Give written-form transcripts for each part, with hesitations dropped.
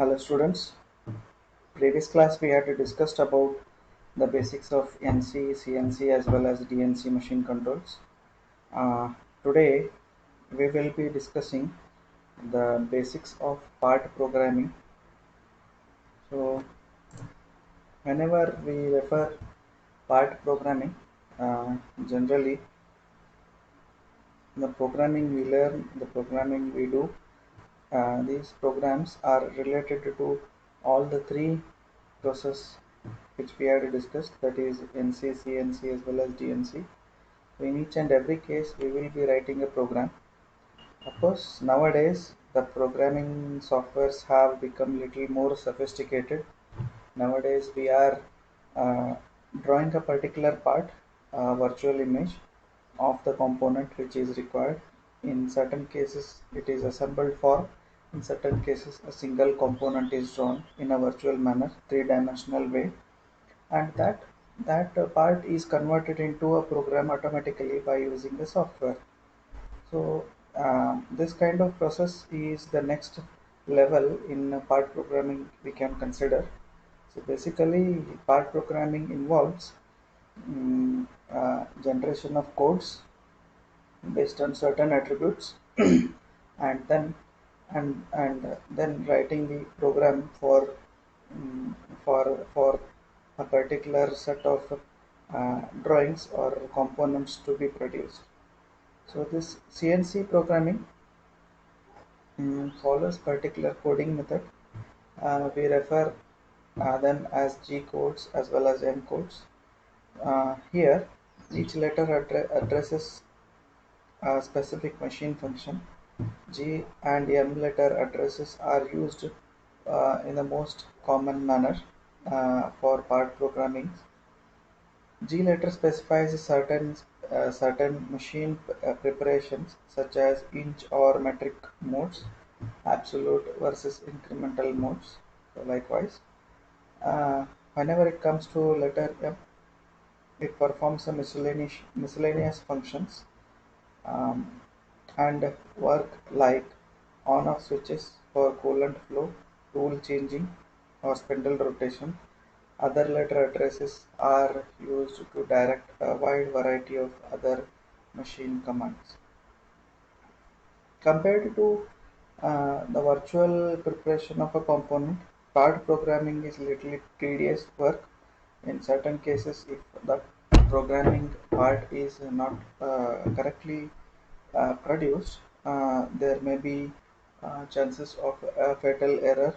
Hello students. Previous class we had discussed about the basics of NC, CNC as well as DNC machine controls. Today we will be discussing the basics of part programming. So whenever we refer part programming, uh, generally the programming we learn, the programming we do, these programs are related to all the three process which we had discussed, that is NC, CNC as well as DNC. So in each and every case we will be writing a program. Of course nowadays the programming softwares have become little more sophisticated. Nowadays we are uh, drawing a particular part, virtual image of the component which is required. In certain cases it is assembled form. In certain cases a single component is drawn in a virtual manner, three-dimensional way, and that part is converted into a program automatically by using the software. So this kind of process is the next level in part programming we can consider. So basically part programming involves generation of codes based on certain attributes and then writing the program mm, for a particular set of drawings or components to be produced. So this CNC programming follows particular coding method. We refer them as G codes as well as M codes. Here each letter addresses a specific machine function. G and M letter addresses are used in the most common manner for part programming. G letter specifies certain machine preparations such as inch or metric modes, absolute versus incremental modes. So likewise, uh, whenever it comes to letter M, it performs a miscellaneous functions um, and work like on-off switches for coolant flow, tool changing, or spindle rotation. Other letter addresses are used to direct a wide variety of other machine commands. Compared to the virtual preparation of a component, part programming is little tedious work. In certain cases, if the programming part is not correctly produced, there may be chances of a fatal error,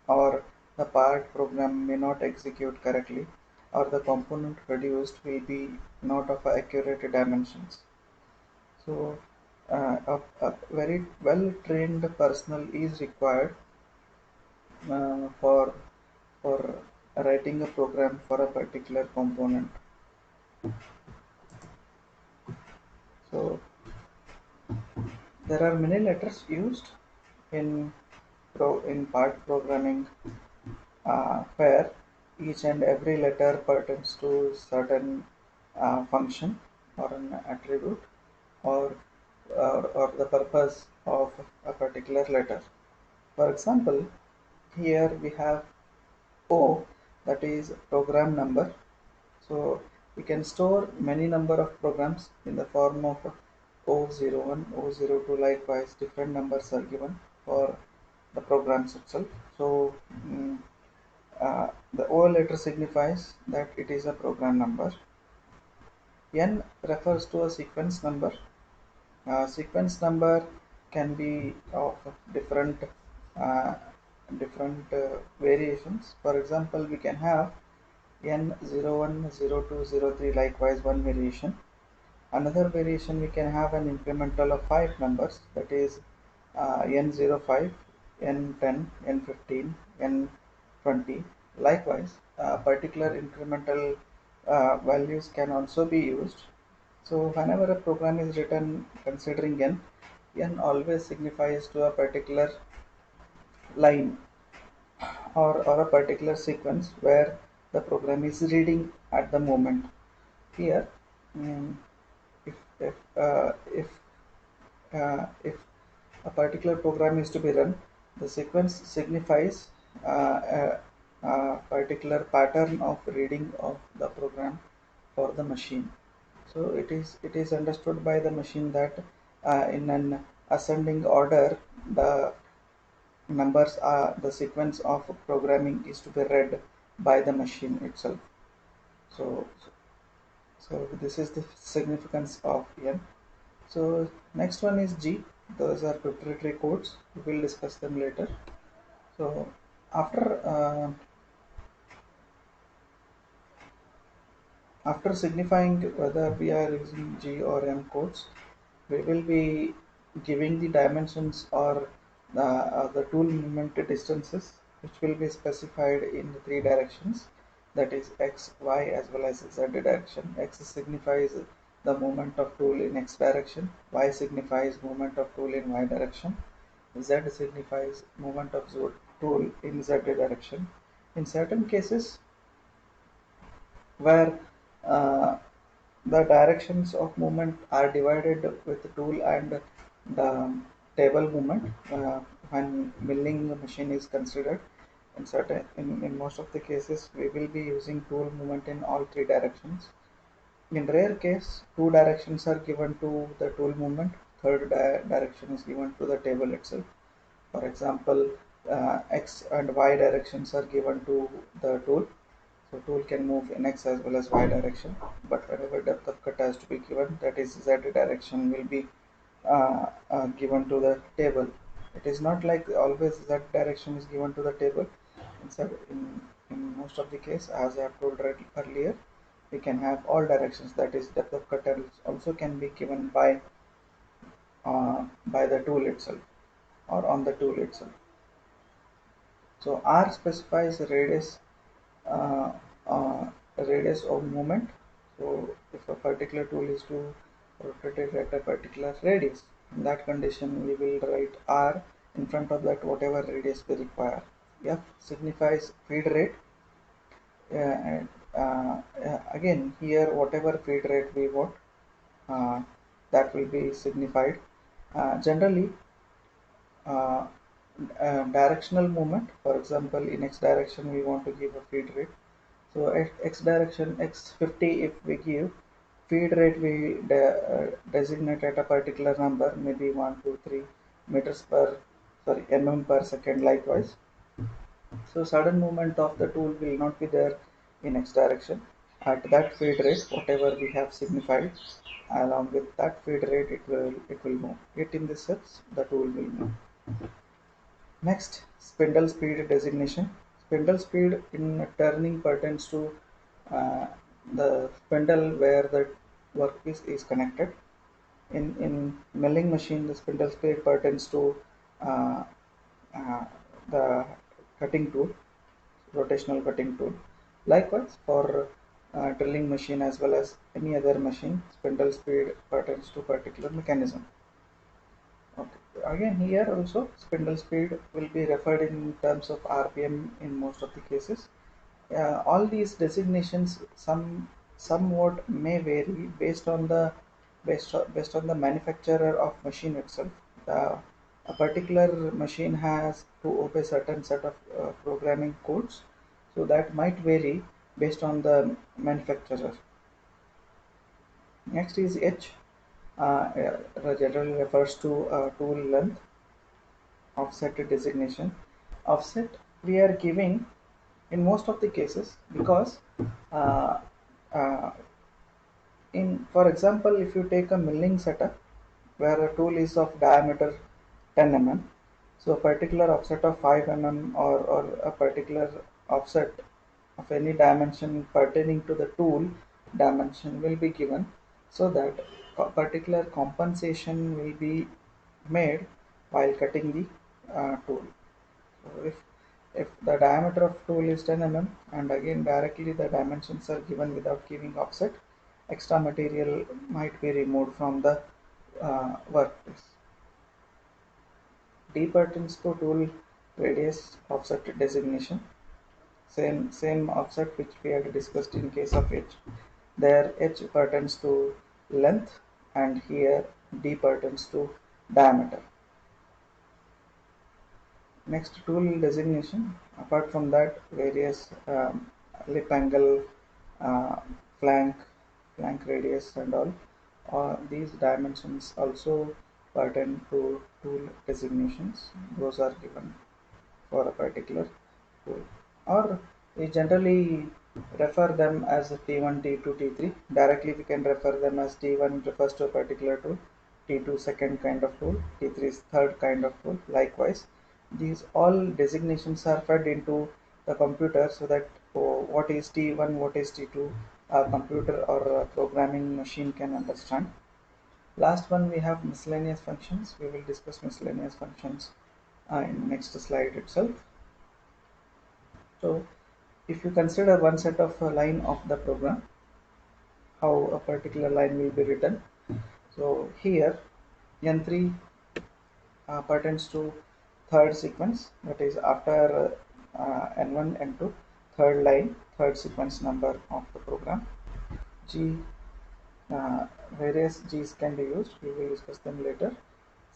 or the part program may not execute correctly, or the component produced will be not of accurate dimensions. So, a very well trained personnel is required for writing a program for a particular component. So, there are many letters used in in part programming, where each and every letter pertains to certain function or an attribute, or, or the purpose of a particular letter. For example, here we have O, that is program number. So we can store many number of programs in the form of O01, O02, likewise different numbers are given for the programs itself. So the O letter signifies that it is a program number. N refers to a sequence number. Sequence number can be of different uh, variations. For example, we can have N01, 02, 03, likewise one variation. Another variation, we can have an incremental of 5 numbers, that is N05, N10, N15, N20. Likewise, particular incremental values can also be used. So whenever a program is written considering n always signifies to a particular line, or a particular sequence where the program is reading at the moment. Here, mm, if if uh, if if a particular program is to be run, the sequence signifies a particular pattern of reading of the program for the machine. So it is understood by the machine that in an ascending order, the numbers are the sequence of programming is to be read by the machine itself. So so this is the significance of n. So next one is G. Those are proprietary codes. We will discuss them later. So after after signifying whether we are using G or M codes, we will be giving the dimensions or the tool movement distances, which will be specified in the three directions, that is x, y as well as z direction. X signifies the movement of tool in x direction, y signifies movement of tool in y direction, z signifies movement of tool in z direction. In certain cases where uh, the directions of movement are divided with the tool and the table movement when milling machine is considered. In most of the cases we will be using tool movement in all three directions. In rare case, two directions are given to the tool movement, third direction is given to the table itself. For example, x and y directions are given to the tool, so tool can move in x as well as y direction, but whenever depth of cut has to be given, that is z direction will be given to the table. It is not like always z direction is given to the table. In most of the case, as I have told earlier, we can have all directions, that is depth of cut also can be given by the tool itself or on the tool itself. So R specifies uh, radius of movement. So if a particular tool is to rotate at a particular radius, in that condition we will write R in front of that whatever radius we require. F signifies feed rate. And again here whatever feed rate we want, uh, that will be signified. Generally uh, directional movement, for example in x direction we want to give a feed rate. So at x direction x50, if we give feed rate, we designate at a particular number, maybe 1 2 3 meters per, sorry, mm per second likewise. So sudden movement of the tool will not be there in x direction. At that feed rate, whatever we have signified, along with that feed rate, it will move. It in this sense, the tool will move. Next, spindle speed designation. Spindle speed in turning pertains to uh, the spindle where the workpiece is connected. In milling machine, the spindle speed pertains to uh, uh, the cutting tool, rotational cutting tool. Likewise, for drilling machine as well as any other machine, spindle speed pertains to particular mechanism. Okay. Again, here also spindle speed will be referred in terms of RPM in most of the cases. All these designations somewhat may vary based on the manufacturer of machine itself. A particular machine has to obey certain set of programming codes, so that might vary based on the manufacturer. Next is H. Generally refers to tool length. Offset designation. Offset we are giving in most of the cases because uh, uh, in for example, if you take a milling setup where a tool is of diameter 10 mm, so a particular offset of 5 mm or a particular offset of any dimension pertaining to the tool dimension will be given, so that particular compensation will be made while cutting the tool. So if the diameter of tool is 10 mm and again directly the dimensions are given without giving offset, extra material might be removed from the workpiece. D pertains to tool radius offset designation. Same offset which we had discussed in case of H. There H pertains to length and here D pertains to diameter. Next, tool designation. Apart from that, various lip angle, uh, flank, flank radius, and all. These dimensions also pertain to tool designations. Those are given for a particular tool, or we generally refer them as T1, T2, T3. Directly, we can refer them as T1 refers to a particular tool, T2 second kind of tool, T3 is third kind of tool. Likewise, these all designations are fed into the computer so that what is T1, what is T2, a computer or a programming machine can understand. Last one, we have miscellaneous functions. We will discuss miscellaneous functions in next slide itself. So if you consider one set of a line of the program, how a particular line will be written. So here n3 pertains to third sequence, that is after n1 n2, third line, third sequence number of the program. G, various g's can be used, we will discuss them later.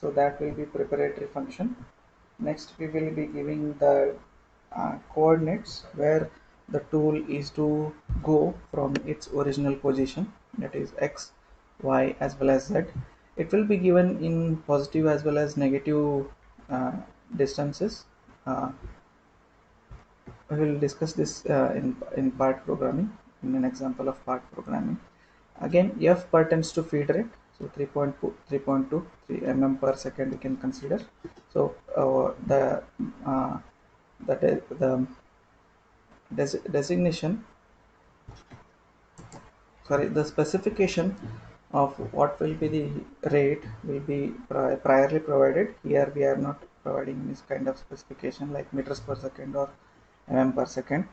So that will be preparatory function. Next, we will be giving the coordinates where the tool is to go from its original position, that is x, y, as well as z. It will be given in positive as well as negative uh, distances. Uh, we will discuss this in part programming, in an example of part programming. Again, f pertains to feed rate, so 3.2 mm per second you can consider. So uh, the designation, sorry, the specification of what will be the rate will be priorly provided. Here we are not providing this kind of specification like meters per second or mm per second.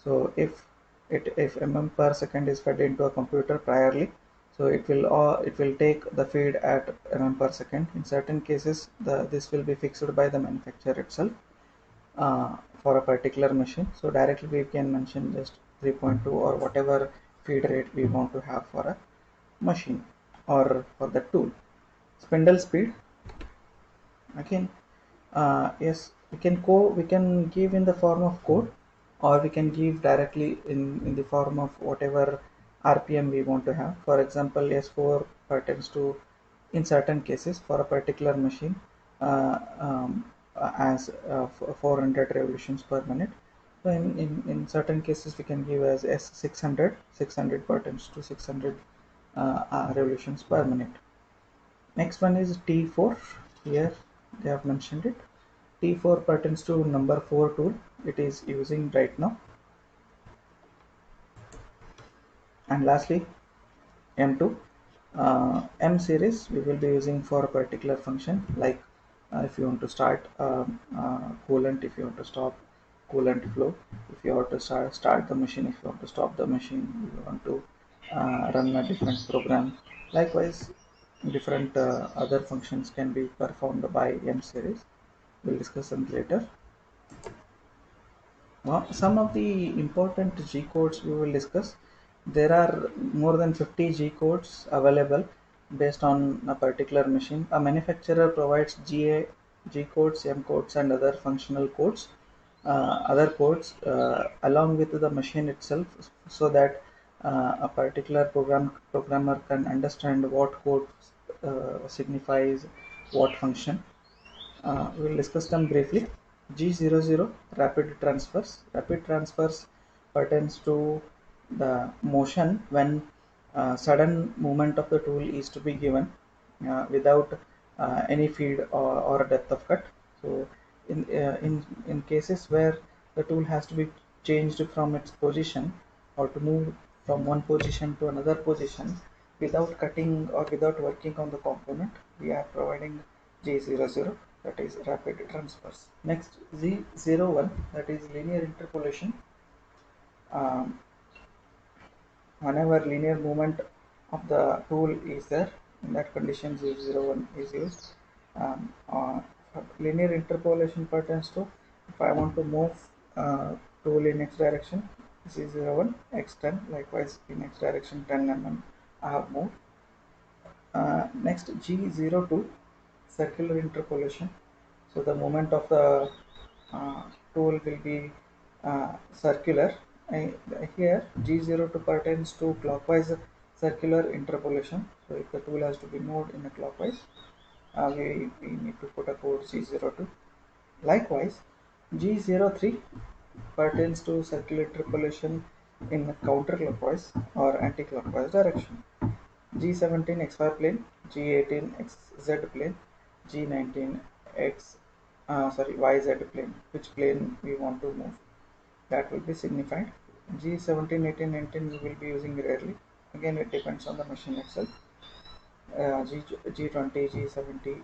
So if mm per second is fed into a computer priorly, so it will take the feed at mm per second. In certain cases, this will be fixed by the manufacturer itself for a particular machine. So directly we can mention just 3.2 or whatever feed rate we want to have for a machine or for the tool. Spindle speed, again, yes, we can give in the form of code, or we can give directly in the form of whatever RPM we want to have. For example, S4 pertains to, in certain cases, for a particular machine, as 400 revolutions per minute. So in certain cases we can give as S600. 600 pertains to 600 revolutions per minute. Next one is T4. Here they have mentioned it. T4 pertains to number 4 tool. It is using right now. And lastly, M2. M series we will be using for a particular function, like if you want to start coolant, if you want to stop coolant flow, if you want to start the machine, if you want to stop the machine, if you want to run a different program. Likewise, different other functions can be performed by M series. We'll discuss them later. Some of the important G codes we will discuss. There are more than 50 G codes available based on a particular machine. A manufacturer provides G codes, M codes, and other functional codes, other codes along with the machine itself, so that a particular programmer can understand what code signifies what function. We'll discuss them briefly. G00, rapid transfers. Rapid transfers pertains to the motion when sudden movement of the tool is to be given without any feed or depth of cut. So in cases where the tool has to be changed from its position, or to move from one position to another position without cutting or without working on the component, we are providing G00, that is rapid transfers. Next, Z01, that is linear interpolation. Um, Whenever linear movement of the tool is there, in that condition Z01 is used. Linear interpolation pertains to, if I want to move tool in x direction, Z01 x10, likewise in x direction 10 mm I have moved. Next, G02, circular interpolation. So the movement of the tool will be circular. Here G02 pertains to clockwise circular interpolation. So if the tool has to be moved in a clockwise, we need to put a code G02. Likewise, G03 pertains to circular interpolation in counterclockwise or anti-clockwise direction. G17 XY plane, G18 XZ plane, G19 YZ plane, which plane we want to move, that will be signified. G17, 18, 19 we will be using rarely. Again, it depends on the machine itself. G20, G70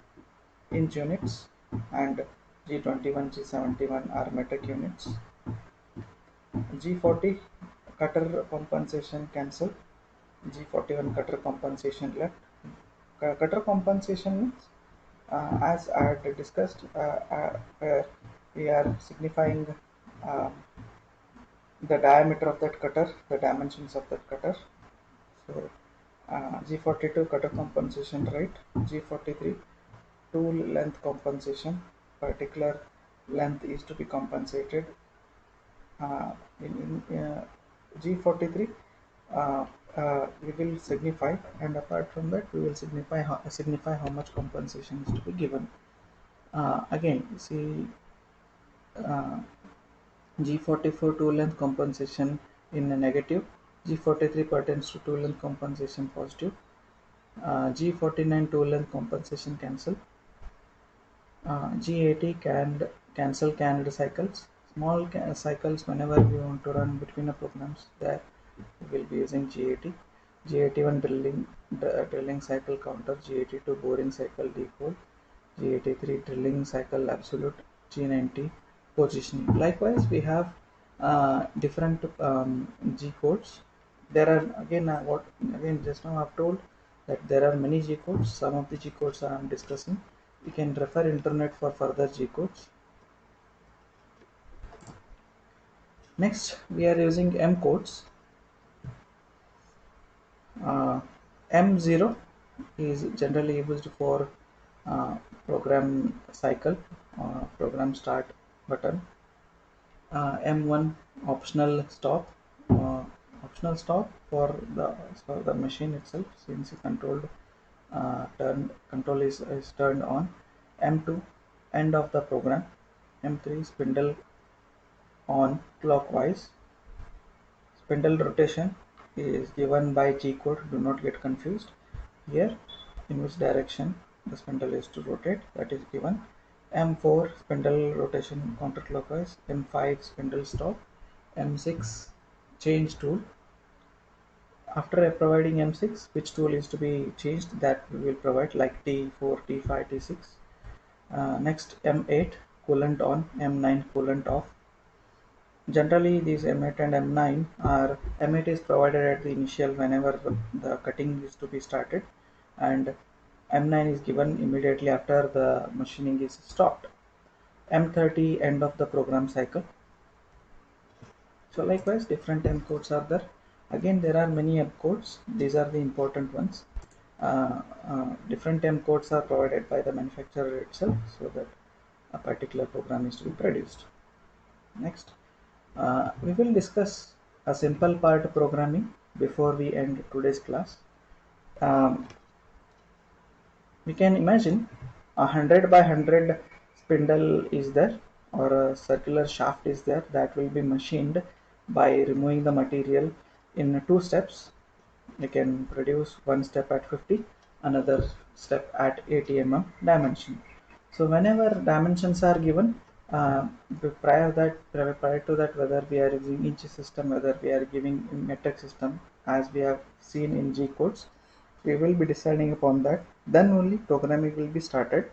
inch units, and G21, G71 are metric units. G40 cutter compensation cancel, G41 cutter compensation left. Cutter compensation means, as I had discussed, where we are signifying um, the diameter of that cutter, the dimensions of that cutter. So G42 cutter compensation right, G43 tool length compensation, particular length is to be compensated. In G43 we will signify, and apart from that we will signify how much compensation is to be given. Again, see, uh, G44 tool length compensation in a negative, G43 pertains to tool length compensation positive, G49 tool length compensation cancel, G80 cancel canned cycles. Small cycles whenever we want to run between the programs, there we will be using G80. G81 drilling cycle counter, G82 boring cycle decode, G83 drilling cycle absolute, G90 positioning. Likewise, we have different G codes. There are again just now I've told that there are many G codes. Some of the G codes I am discussing. You can refer internet for further G codes. Next, we are using M codes. M0 is generally used for program cycle, program start button. M1 optional stop, for the machine itself, since the control is turned on. M2 end of the program. M3 spindle on clockwise. Spindle rotation is given by G code, do not get confused. Here, in which direction the spindle is to rotate, that is given. M4 spindle rotation counterclockwise, M5 spindle stop, M6 change tool. After providing M6, which tool is to be changed, that we will provide, like T4, T5, T6. Next, M8 coolant on, M9 coolant off. Generally, these M8 and M9 are, M8 is provided at the initial whenever the cutting is to be started, and M9 is given immediately after the machining is stopped. M30 end of the program cycle. So likewise, different M codes are there. Again, there are many M codes. These are the important ones. Different M codes are provided by the manufacturer itself, so that a particular program is to be produced. Next, we will discuss a simple part programming before we end today's class. Um, we can imagine 100 by 100 spindle is there, or a circular shaft is there, that will be machined by removing the material in 2 steps. We can produce one step at 50, another step at 80 mm dimension. So whenever dimensions are given, prior to that, whether we are using inch system, whether we are giving in metric system, as we have seen in G codes, we will be deciding upon that. Then only programming will be started.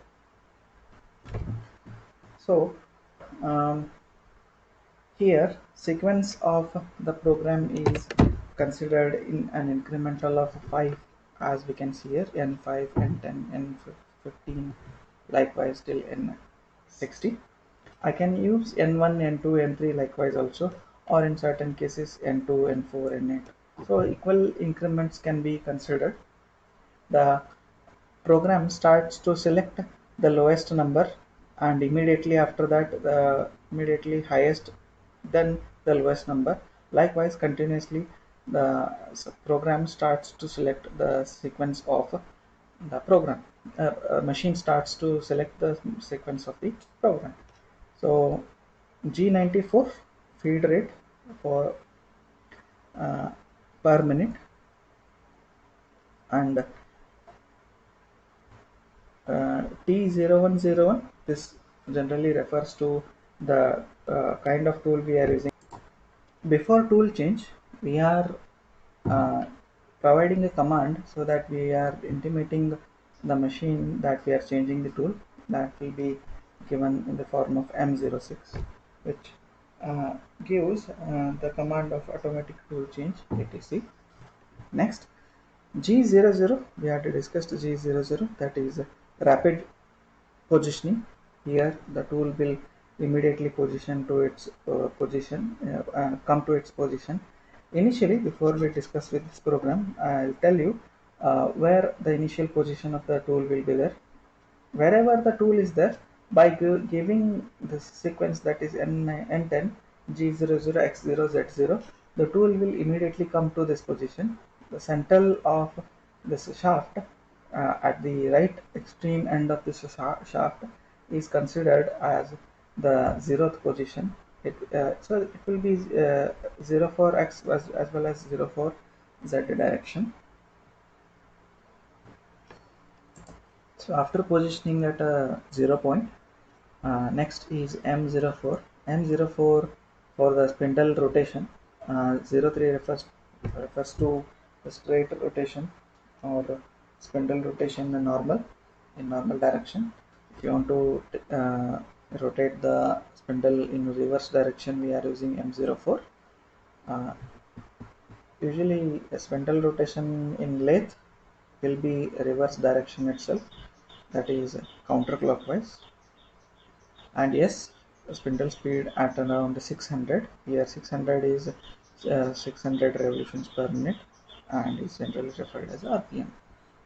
So here, sequence of the program is considered in an incremental of 5, as we can see here, n5, n10, n15, likewise till n60. I can use n1, n2, n3 likewise also, or in certain cases n2, n4, n8. So equal increments can be considered. The program starts to select the lowest number and immediately after that the immediately highest, then the lowest number. Likewise, continuously the program starts to select the sequence of the program. Machine starts to select the sequence of the program. So G94 feed rate for uh, per minute, and T0101, this generally refers to the kind of tool we are using. Before tool change, we are uh, providing a command so that we are intimating the machine that we are changing the tool. That will be given in the form of M06, which gives the command of automatic tool change etc. Next, G00, we had discussed G00, that is rapid positioning. Here the tool will immediately position to its come to its position. Initially, before we discuss with this program, I'll tell you where the initial position of the tool will be there. Wherever the tool is there, by giving the sequence that is N10 G00X0Z0, the tool will immediately come to this position. The central of this shaft at the right extreme end of this shaft is considered as the zeroth position. So it will be 0 for X as well as 0 for Z direction. So after positioning at a 0 point, next is M04. M04 for the spindle rotation. 03 refers to the straight rotation or spindle rotation in normal direction. If you want to rotate the spindle in reverse direction, we are using M04. Uh, Usually, a spindle rotation in lathe will be reverse direction itself, that is counterclockwise. And yes, spindle speed at around 600. Here 600 is 600 revolutions per minute and is generally referred as RPM.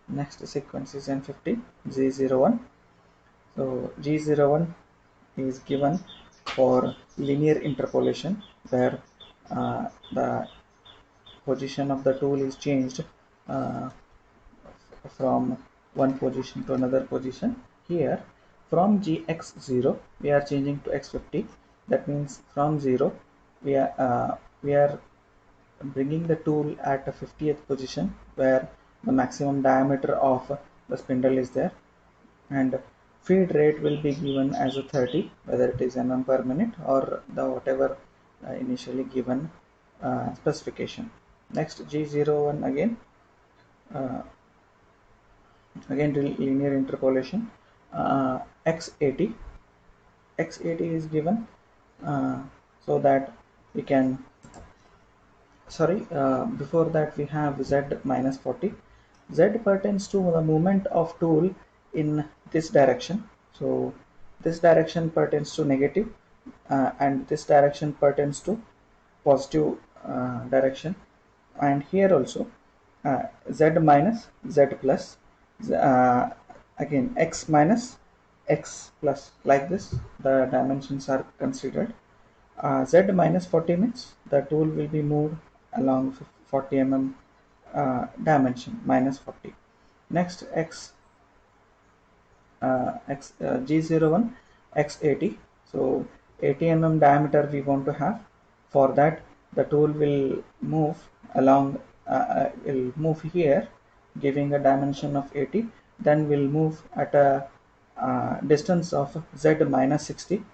Next sequence is N50 G01. So G01 is given for linear interpolation, where the position of the tool is changed uh, from one position to another position. Here from GX0 we are changing to X50. That means from 0 we are bringing the tool at a 50th position, where the maximum diameter of the spindle is there, and feed rate will be given as a 30, whether it is mm per minute or the whatever initially given specification. Next, G01 again, uh, linear interpolation. X80 is given so that we can, sorry, before that we have Z minus 40. Z pertains to the movement of tool in this direction. So this direction pertains to negative, and this direction pertains to positive direction. And here also Z minus Z plus, uh, again X minus X plus, like this the dimensions are considered. Z minus 40 means the tool will be moved along 40 mm dimension, minus 40. Next, G01 X80. So 80 mm diameter we want to have. For that, the tool will move along, will move here, giving a dimension of 80. Then will move at a distance of Z minus 60,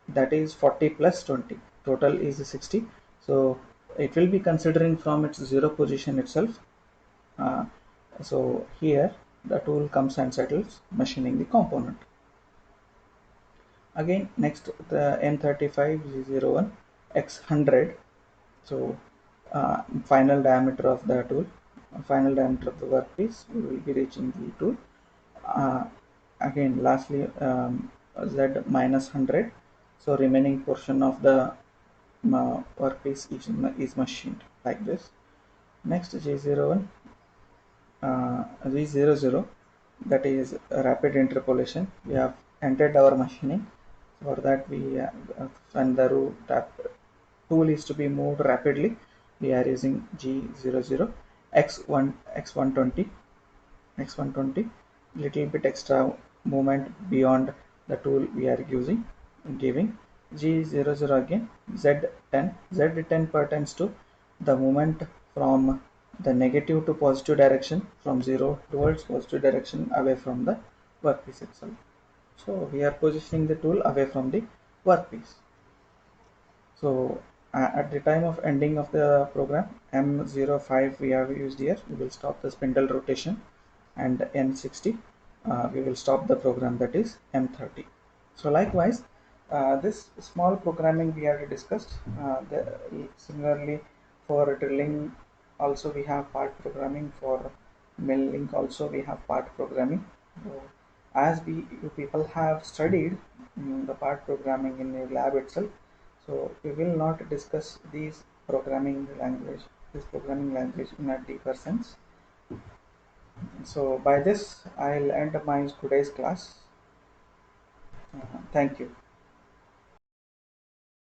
that is 40 plus 20. Total is 60. So it will be considering from its zero position itself. Uh, so here the tool comes and settles, machining the component. Again, next the M35G01 X100. So final diameter of the tool, final diameter of the workpiece, we will be reaching the tool. Again, lastly, Z minus 100. So remaining portion of the workpiece is machined like this. Next, G01 Z00, that is rapid interpolation. We have entered our machining. For that we when the tool is to be moved rapidly, we are using G00 X1 X120 X120, little bit extra movement beyond the tool we are using, giving G00 again Z10. Z10 pertains to the movement from the negative to positive direction, from 0 towards positive direction away from the workpiece itself. So we are positioning the tool away from the workpiece. So at the time of ending of the program, M05 we have used here, we will stop the spindle rotation, and N60 we will stop the program, that is M30. So likewise, this small programming we have discussed. Similarly, for drilling also we have part programming, for milling also we have part programming. So, as you people have studied the part programming in your lab itself, so we will not discuss this programming language in a deeper sense. So by this, I'll end my today's class. Thank you.